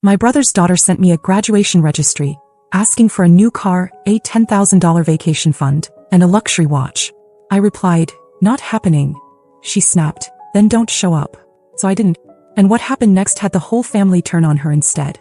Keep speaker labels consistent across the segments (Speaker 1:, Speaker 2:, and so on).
Speaker 1: My brother's daughter sent me a graduation registry, asking for a new car, a $10,000 vacation fund, and a luxury watch. I replied, "Not happening." She snapped, "Then don't show up." So I didn't. And what happened next had the whole family turn on her instead.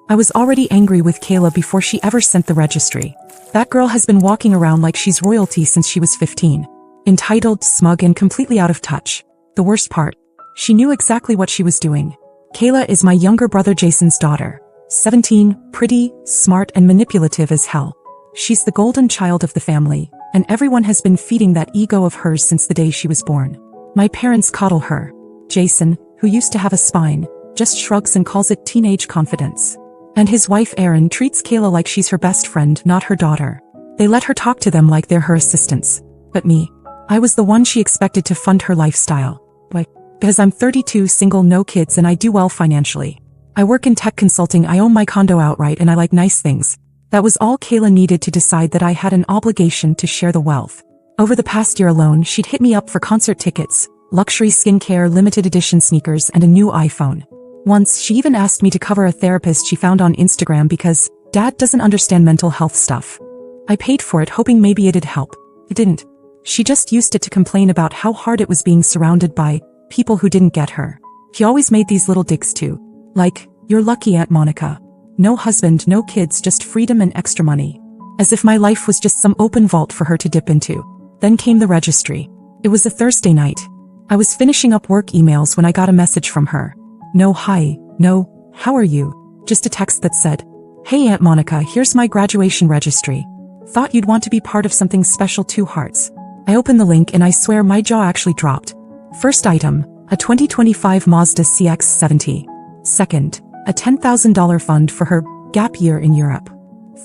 Speaker 1: I was already angry with Kayla before she ever sent the registry. That girl has been walking around like she's royalty since she was 15. Entitled, smug, and completely out of touch. The worst part, she knew exactly what she was doing. Kayla is my younger brother Jason's daughter. 17, pretty, smart, and manipulative as hell. She's the golden child of the family, and everyone has been feeding that ego of hers since the day she was born. My parents coddle her. Jason, who used to have a spine, just shrugs and calls it teenage confidence. And his wife Erin treats Kayla like she's her best friend, not her daughter. They let her talk to them like they're her assistants. But me, I was the one she expected to fund her lifestyle. Why? Because I'm 32, single, no kids, and I do well financially. I work in tech consulting, I own my condo outright, and I like nice things. That was all Kayla needed to decide that I had an obligation to share the wealth. Over the past year alone, she'd hit me up for concert tickets, luxury skincare, limited edition sneakers, and a new iPhone. Once, she even asked me to cover a therapist she found on Instagram because Dad doesn't understand mental health stuff. I paid for it hoping maybe it'd help. It didn't. She just used it to complain about how hard it was being surrounded by people who didn't get her. He always made these little digs too. Like, "You're lucky, Aunt Monica. No husband, no kids, just freedom and extra money." As if my life was just some open vault for her to dip into. Then came the registry. It was a Thursday night. I was finishing up work emails when I got a message from her. No hi, no, how are you? Just a text that said, "Hey Aunt Monica, here's my graduation registry. Thought you'd want to be part of something special, 2 hearts." I opened the link and I swear my jaw actually dropped. First item, a 2025 Mazda CX-70. Second, a $10,000 fund for her gap year in Europe.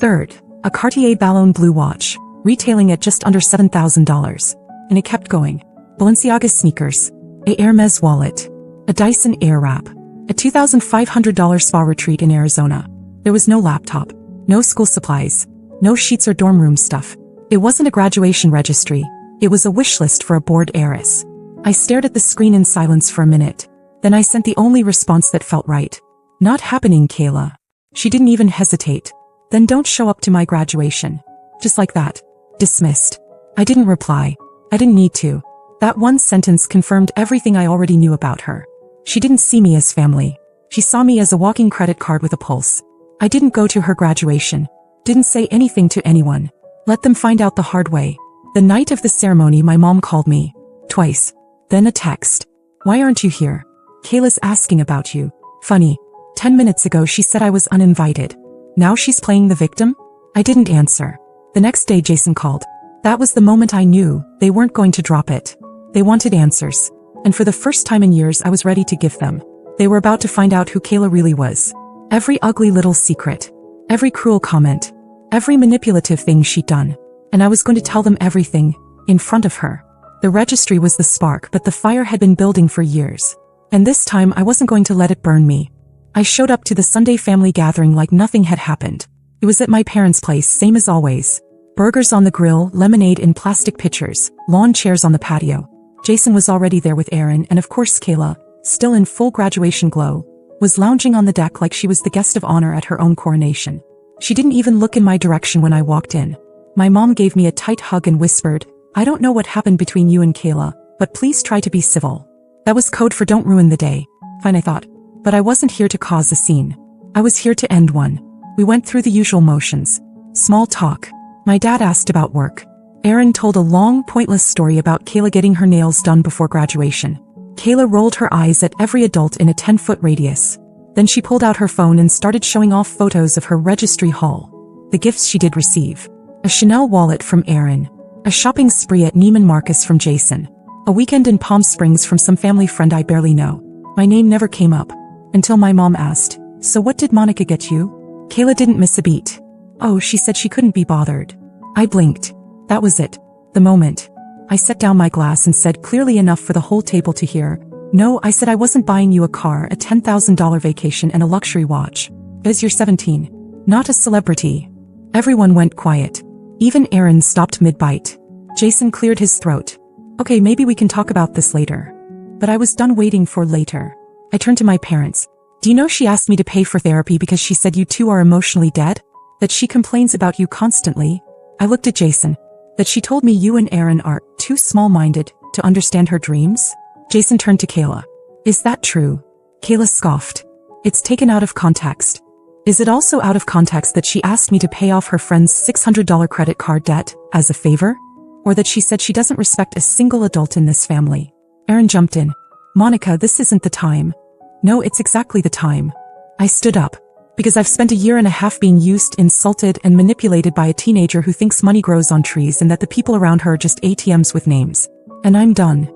Speaker 1: Third, a Cartier Ballon Bleu watch, retailing at just under $7,000. And it kept going. Balenciaga sneakers, a Hermes wallet, a Dyson Airwrap, a $2,500 spa retreat in Arizona. There was no laptop, no school supplies, no sheets or dorm room stuff. It wasn't a graduation registry. It was a wish list for a bored heiress. I stared at the screen in silence for a minute. Then I sent the only response that felt right. "Not happening, Kayla." She didn't even hesitate. "Then don't show up to my graduation." Just like that. Dismissed. I didn't reply. I didn't need to. That one sentence confirmed everything I already knew about her. She didn't see me as family. She saw me as a walking credit card with a pulse. I didn't go to her graduation. Didn't say anything to anyone. Let them find out the hard way. The night of the ceremony, my mom called me. Twice. Then a text. "Why aren't you here? Kayla's asking about you." Funny. 10 minutes ago she said I was uninvited. Now she's playing the victim? I didn't answer. The next day Jason called. That was the moment I knew they weren't going to drop it. They wanted answers. And for the first time in years I was ready to give them. They were about to find out who Kayla really was. Every ugly little secret. Every cruel comment. Every manipulative thing she'd done. And I was going to tell them everything, in front of her. The registry was the spark, but the fire had been building for years. And this time I wasn't going to let it burn me. I showed up to the Sunday family gathering like nothing had happened. It was at my parents' place, same as always. Burgers on the grill, lemonade in plastic pitchers, lawn chairs on the patio. Jason was already there with Erin, and of course Kayla, still in full graduation glow, was lounging on the deck like she was the guest of honor at her own coronation. She didn't even look in my direction when I walked in. My mom gave me a tight hug and whispered, "I don't know what happened between you and Kayla, but please try to be civil." That was code for don't ruin the day. Fine, I thought. But I wasn't here to cause a scene. I was here to end one. We went through the usual motions. Small talk. My dad asked about work. Erin told a long, pointless story about Kayla getting her nails done before graduation. Kayla rolled her eyes at every adult in a 10-foot radius. Then she pulled out her phone and started showing off photos of her registry haul. The gifts she did receive. A Chanel wallet from Erin. A shopping spree at Neiman Marcus from Jason. A weekend in Palm Springs from some family friend I barely know. My name never came up. Until my mom asked, "So what did Monica get you?" Kayla didn't miss a beat. "Oh, she said she couldn't be bothered." I blinked. That was it. The moment. I set down my glass and said clearly enough for the whole table to hear, "No, I said I wasn't buying you a car, a $10,000 vacation and a luxury watch. Because you're 17. Not a celebrity." Everyone went quiet. Even Erin stopped mid-bite. Jason cleared his throat. "Okay, maybe we can talk about this later." But I was done waiting for later. I turned to my parents. Do you know she asked me to pay for therapy because she said you two are emotionally dead? That she complains about you constantly? I looked at Jason. That she told me you and Aaron are too small-minded to understand her dreams? Jason turned to Kayla. Is that true? Kayla scoffed. It's taken out of context. Is it also out of context that she asked me to pay off her friend's $600 credit card debt as a favor? Or that she said she doesn't respect a single adult in this family? Aaron jumped in. Monica, this isn't the time. No, it's exactly the time. I stood up. Because I've spent a year and a half being used, insulted, and manipulated by a teenager who thinks money grows on trees and that the people around her are just ATMs with names. And I'm done.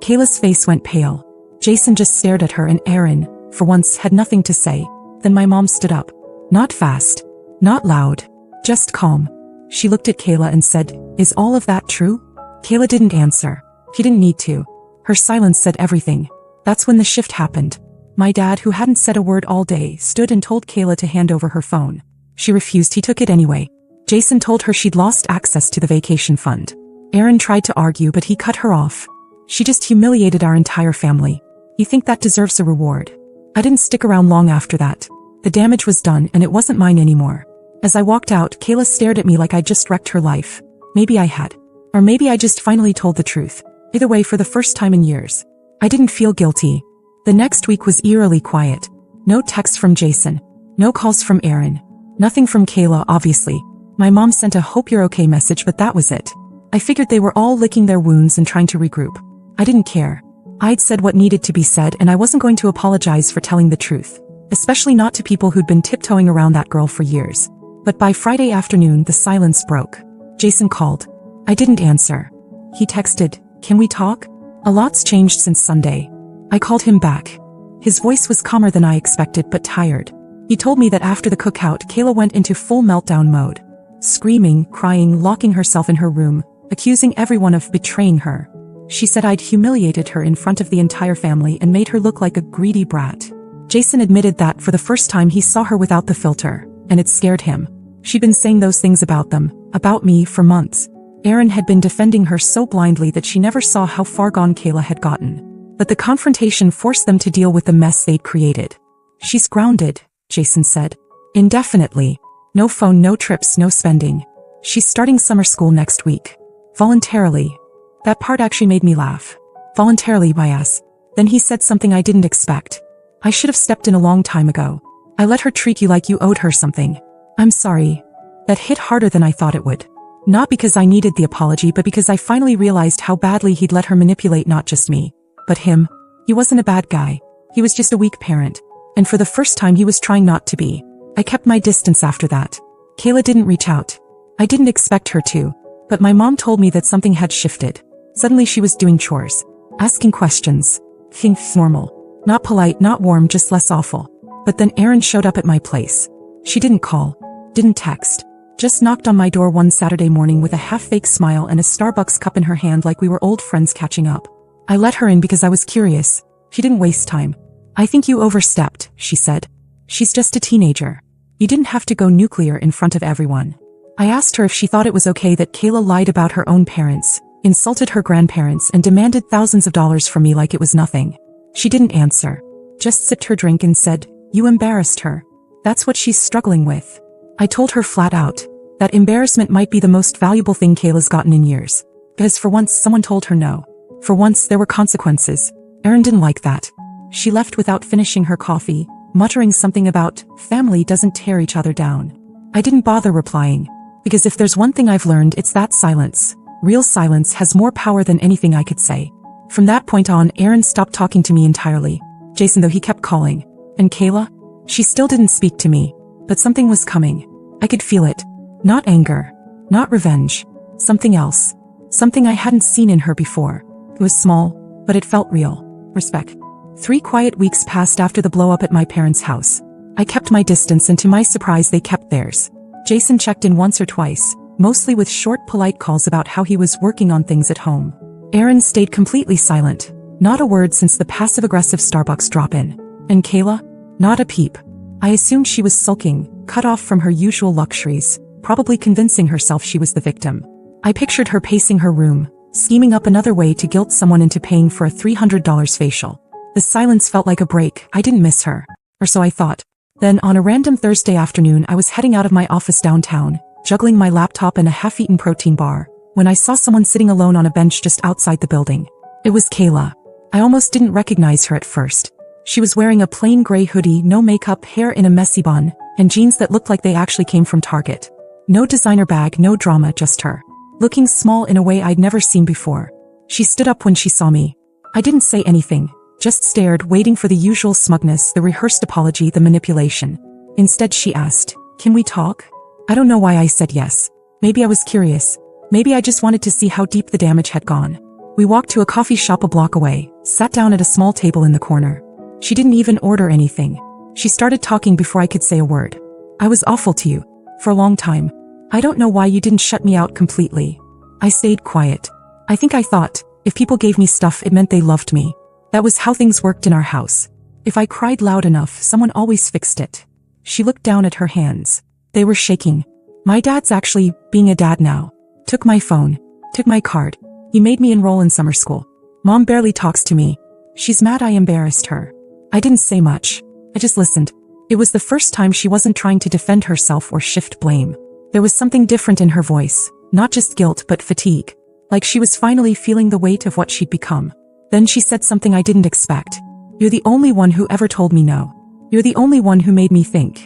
Speaker 1: Kayla's face went pale. Jason just stared at her and Aaron, for once, had nothing to say. Then my mom stood up. Not fast. Not loud. Just calm. She looked at Kayla and said, Is all of that true? Kayla didn't answer. She didn't need to. Her silence said everything. That's when the shift happened. My dad, who hadn't said a word all day, stood and told Kayla to hand over her phone. She refused. He took it anyway. Jason told her she'd lost access to the vacation fund. Aaron tried to argue, but he cut her off. She just humiliated our entire family. You think that deserves a reward? I didn't stick around long after that. The damage was done and it wasn't mine anymore. As I walked out, Kayla stared at me like I'd just wrecked her life. Maybe I had. Or maybe I just finally told the truth. Either way, for the first time in years, I didn't feel guilty. The next week was eerily quiet. No texts from Jason. No calls from Aaron. Nothing from Kayla, obviously. My mom sent a hope you're okay message, but that was it. I figured they were all licking their wounds and trying to regroup. I didn't care. I'd said what needed to be said and I wasn't going to apologize for telling the truth. Especially not to people who'd been tiptoeing around that girl for years. But by Friday afternoon, the silence broke. Jason called. I didn't answer. He texted, Can we talk? A lot's changed since Sunday. I called him back. His voice was calmer than I expected, but tired. He told me that after the cookout, Kayla went into full meltdown mode. Screaming, crying, locking herself in her room, accusing everyone of betraying her. She said I'd humiliated her in front of the entire family and made her look like a greedy brat. Jason admitted that for the first time he saw her without the filter, and it scared him. She'd been saying those things about them, about me, for months. Aaron had been defending her so blindly that she never saw how far gone Kayla had gotten. But the confrontation forced them to deal with the mess they'd created. She's grounded, Jason said. Indefinitely. No phone, no trips, no spending. She's starting summer school next week. Voluntarily. That part actually made me laugh. Voluntarily, my ass. Then he said something I didn't expect. I should have stepped in a long time ago. I let her treat you like you owed her something. I'm sorry. That hit harder than I thought it would. Not because I needed the apology, but because I finally realized how badly he'd let her manipulate not just me, but him. He wasn't a bad guy. He was just a weak parent. And for the first time he was trying not to be. I kept my distance after that. Kayla didn't reach out. I didn't expect her to. But my mom told me that something had shifted. Suddenly she was doing chores. Asking questions. Things normal. Not polite, not warm, just less awful. But then Aaron showed up at my place. She didn't call. Didn't text. Just knocked on my door one Saturday morning with a half-fake smile and a Starbucks cup in her hand like we were old friends catching up. I let her in because I was curious. She didn't waste time. I think you overstepped, she said. She's just a teenager. You didn't have to go nuclear in front of everyone. I asked her if she thought it was okay that Kayla lied about her own parents, insulted her grandparents, and demanded thousands of dollars from me like it was nothing. She didn't answer. Just sipped her drink and said, You embarrassed her. That's what she's struggling with. I told her flat out that embarrassment might be the most valuable thing Kayla's gotten in years. Because for once someone told her no. For once there were consequences. Aaron didn't like that. She left without finishing her coffee, muttering something about family doesn't tear each other down. I didn't bother replying. Because if there's one thing I've learned, it's that silence. Real silence has more power than anything I could say. From that point on, Aaron stopped talking to me entirely. Jason, though, he kept calling. And Kayla? She still didn't speak to me. But something was coming. I could feel it. Not anger. Not revenge. Something else. Something I hadn't seen in her before. It was small, but it felt real. Respect. 3 quiet weeks passed after the blow-up at my parents' house. I kept my distance, and to my surprise they kept theirs. Jason checked in once or twice, mostly with short, polite calls about how he was working on things at home. Aaron stayed completely silent. Not a word since the passive-aggressive Starbucks drop-in. And Kayla? Not a peep. I assumed she was sulking, cut off from her usual luxuries, probably convincing herself she was the victim. I pictured her pacing her room, scheming up another way to guilt someone into paying for a $300 facial. The silence felt like a break. I didn't miss her. Or so I thought. Then on a random Thursday afternoon I was heading out of my office downtown, juggling my laptop and a half-eaten protein bar, when I saw someone sitting alone on a bench just outside the building. It was Kayla. I almost didn't recognize her at first. She was wearing a plain gray hoodie, no makeup, hair in a messy bun, and jeans that looked like they actually came from Target. No designer bag, no drama, just her. Looking small in a way I'd never seen before. She stood up when she saw me. I didn't say anything, just stared, waiting for the usual smugness, the rehearsed apology, the manipulation. Instead she asked, "Can we talk?" I don't know why I said yes. Maybe I was curious. Maybe I just wanted to see how deep the damage had gone. We walked to a coffee shop a block away, sat down at a small table in the corner. She didn't even order anything. She started talking before I could say a word. "I was awful to you. For a long time. I don't know why you didn't shut me out completely." I stayed quiet. I think I thought, if people gave me stuff it meant they loved me. That was how things worked in our house. If I cried loud enough, someone always fixed it. She looked down at her hands. They were shaking. "My dad's actually being a dad now. Took my phone. Took my card. He made me enroll in summer school. Mom barely talks to me. She's mad I embarrassed her." I didn't say much. I just listened. It was the first time she wasn't trying to defend herself or shift blame. There was something different in her voice, not just guilt but fatigue. Like she was finally feeling the weight of what she'd become. Then she said something I didn't expect. "You're the only one who ever told me no. You're the only one who made me think."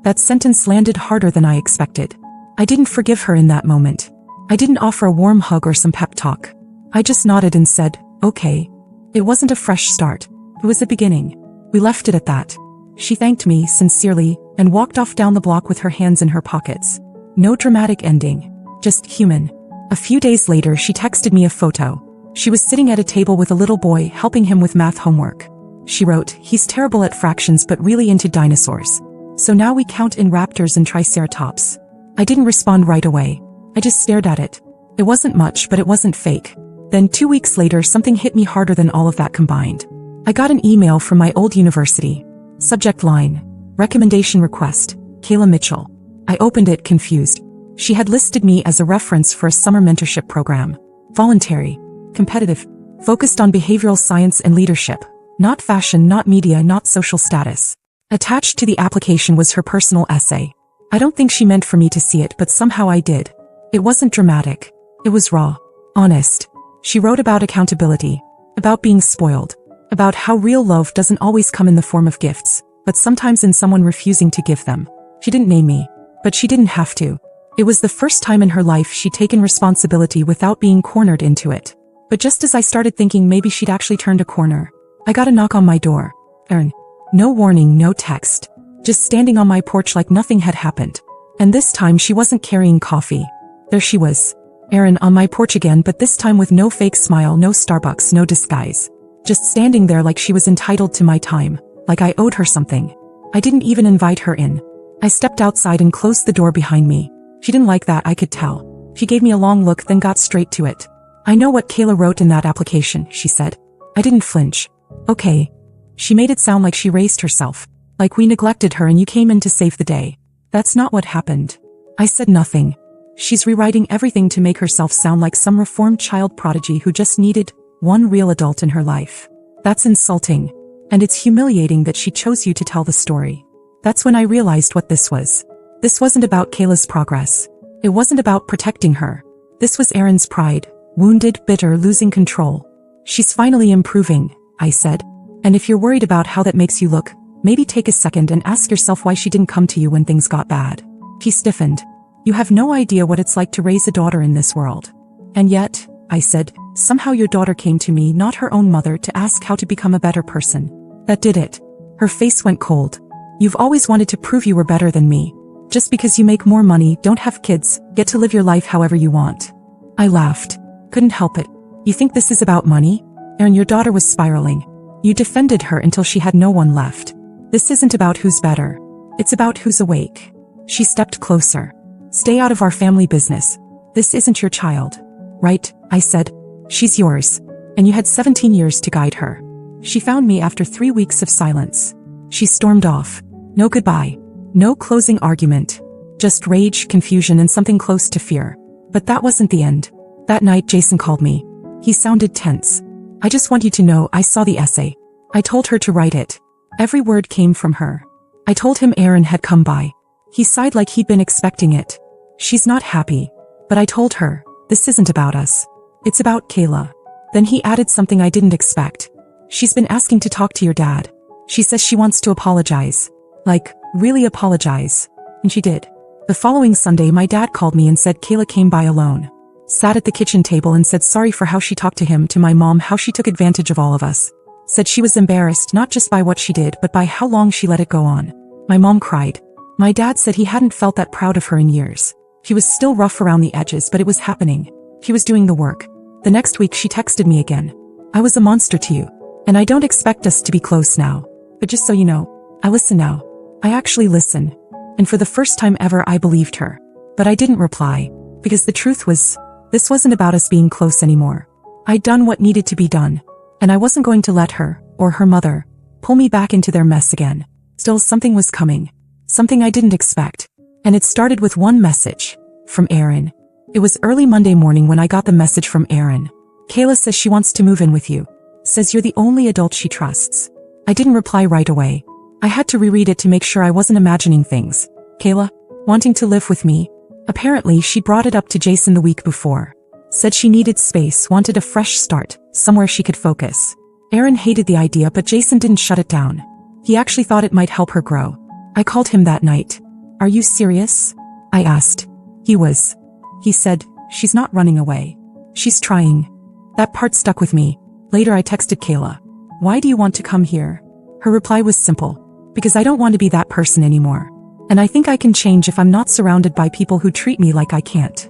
Speaker 1: That sentence landed harder than I expected. I didn't forgive her in that moment. I didn't offer a warm hug or some pep talk. I just nodded and said, "Okay." It wasn't a fresh start. It was a beginning. We left it at that. She thanked me sincerely and walked off down the block with her hands in her pockets. No dramatic ending. Just human. A few days later she texted me a photo. She was sitting at a table with a little boy helping him with math homework. She wrote, "He's terrible at fractions but really into dinosaurs. So now we count in raptors and triceratops." I didn't respond right away. I just stared at it. It wasn't much, but it wasn't fake. Then 2 weeks later something hit me harder than all of that combined. I got an email from my old university. Subject line, recommendation request, Kayla Mitchell. I opened it confused. She had listed me as a reference for a summer mentorship program. Voluntary, competitive, focused on behavioral science and leadership. Not fashion, not media, not social status. Attached to the application was her personal essay. I don't think she meant for me to see it, but somehow I did. It wasn't dramatic. It was raw. Honest. She wrote about accountability. About being spoiled. About how real love doesn't always come in the form of gifts, but sometimes in someone refusing to give them. She didn't name me, but she didn't have to. It was the first time in her life she'd taken responsibility without being cornered into it. But just as I started thinking maybe she'd actually turned a corner, I got a knock on my door. Erin. No warning, no text. Just standing on my porch like nothing had happened. And this time she wasn't carrying coffee. There she was. Erin on my porch again, but this time with no fake smile, no Starbucks, no disguise. Just standing there like she was entitled to my time, like I owed her something. I didn't even invite her in. I stepped outside and closed the door behind me. She didn't like that, I could tell. She gave me a long look, then got straight to it. "I know what Kayla wrote in that application," she said. I didn't flinch. "Okay." She made it sound like she raised herself, like we neglected her and you came in to save the day. "That's not what happened." I said nothing. She's rewriting everything to make herself sound like some reformed child prodigy who just needed one real adult in her life. That's insulting. And it's humiliating that she chose you to tell the story. That's when I realized what this was. This wasn't about Kayla's progress. It wasn't about protecting her. This was Erin's pride, wounded, bitter, losing control. "She's finally improving," I said. "And if you're worried about how that makes you look, maybe take a second and ask yourself why she didn't come to you when things got bad." She stiffened. "You have no idea what it's like to raise a daughter in this world." "And yet," I said, "somehow your daughter came to me, not her own mother, to ask how to become a better person. That did it." Her face went cold. "You've always wanted to prove you were better than me. Just because you make more money, don't have kids, get to live your life however you want." I laughed. Couldn't help it. "You think this is about money?" Erin, your daughter was spiraling. You defended her until she had no one left. This isn't about who's better. It's about who's awake. She stepped closer. "Stay out of our family business. This isn't your child." "Right," I said. "She's yours. And you had 17 years to guide her." She found me after 3 weeks of silence. She stormed off. No goodbye. No closing argument. Just rage, confusion, and something close to fear. But that wasn't the end. That night Jason called me. He sounded tense. "I just want you to know I saw the essay. I told her to write it. Every word came from her. I told him Aaron had come by. He sighed like he'd been expecting it. She's not happy. But I told her, this isn't about us. It's about Kayla. Then he added something I didn't expect. She's been asking to talk to your dad. She says she wants to apologize. Like, really apologize. And she did. The following Sunday my dad called me and said Kayla came by alone. Sat at the kitchen table and said sorry for how she talked to him, to my mom, how she took advantage of all of us. Said she was embarrassed not just by what she did but by how long she let it go on. My mom cried. My dad said he hadn't felt that proud of her in years. He was still rough around the edges, but it was happening. He was doing the work. The next week she texted me again. I was a monster to you. And I don't expect us to be close now. But just so you know, I listen now. I actually listen. And for the first time ever I believed her. But I didn't reply. Because the truth was, this wasn't about us being close anymore. I'd done what needed to be done. And I wasn't going to let her, or her mother, pull me back into their mess again. Still, something was coming. Something I didn't expect. And it started with one message. From Aaron. It was early Monday morning when I got the message from Aaron. Kayla says she wants to move in with you. Says you're the only adult she trusts. I didn't reply right away. I had to reread it to make sure I wasn't imagining things. Kayla, wanting to live with me. Apparently she brought it up to Jason the week before. Said she needed space, wanted a fresh start, somewhere she could focus. Aaron hated the idea, but Jason didn't shut it down. He actually thought it might help her grow. I called him that night. Are you serious? I asked. He was. He said, she's not running away. She's trying. That part stuck with me. Later I texted Kayla. Why do you want to come here? Her reply was simple. Because I don't want to be that person anymore. And I think I can change if I'm not surrounded by people who treat me like I can't.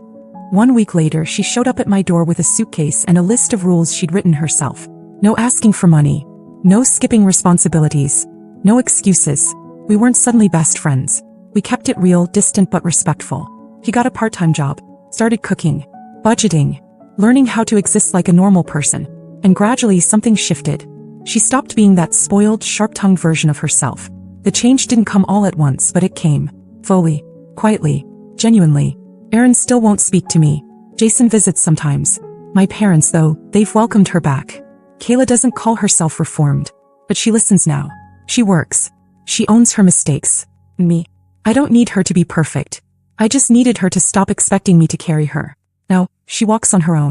Speaker 1: 1 week later she showed up at my door with a suitcase and a list of rules she'd written herself. No asking for money. No skipping responsibilities. No excuses. We weren't suddenly best friends. We kept it real, distant but respectful. He got a part-time job. Started cooking. Budgeting. Learning how to exist like a normal person. And gradually something shifted. She stopped being that spoiled, sharp-tongued version of herself. The change didn't come all at once, but it came. Slowly. Quietly. Genuinely. Aaron still won't speak to me. Jason visits sometimes. My parents, though, they've welcomed her back. Kayla doesn't call herself reformed. But she listens now. She works. She owns her mistakes. And me. I don't need her to be perfect. I just needed her to stop expecting me to carry her. Now, she walks on her own.